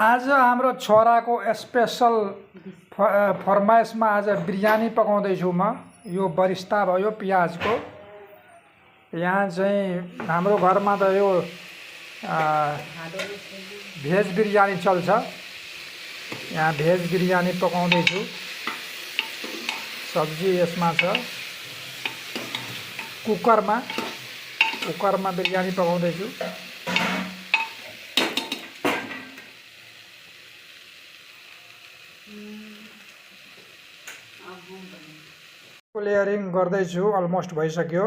आज हाम्रो छोराको स्पेसल फरमाइसमा आज बिरयानी पकाउँदैछु म। यो बरिस्ता भयो प्याजको। यहाँ चाहिँ हाम्रो घरमा त यो भेज बिरयानी चल्छ। यहाँ भेज बिरयानी पकाउँदैछु। सब्जी यसमा छ। कुकरमा बिरयानी पकाउँदैछु। लेयरिङ गर्दैछु, अलमोस्ट भइसक्यो।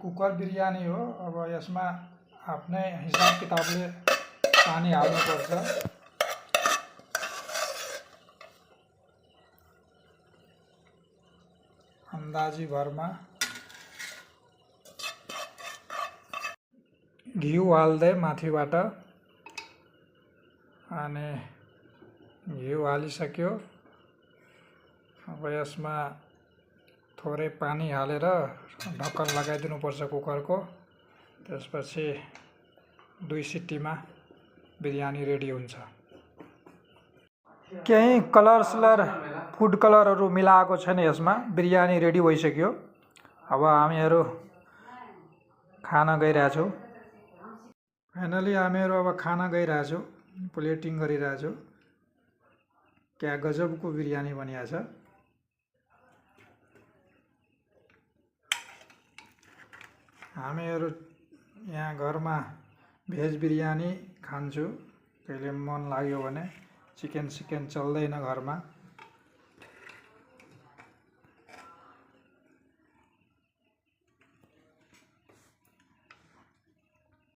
कुकर बिरयानी हो। अब यसमा आफ्नै हिसाब किताबले पानी हाल्नुपर्छ। अन्दाजी भरमा घिउ हाल्दै माथिबाट। अनि घिउ हालिसक्यो। अब यसमा थोरै पानी हालेर ढक्कन लगाइदिनुपर्छ कुकरको। त्यसपछि 2 सिटीमा बिरयानी रेडी हुन्छ। केही कलर फुड कलरहरू मिलाएको छैन यसमा। बिरयानी रेडी भइसक्यो। अब हामीहरू खान गइरहेछौँ। फाइनली हामीहरू अब खान गइरहेछौँ। प्लेटिङ गरिरहेछौँ। क्या गजबको बिरयानी बनिएको छ। हामीहरू यहाँ घरमा भेज बिरयानी खान्छु। कहिले मन लाग्यो भने। चिकन चल्दैन घरमा।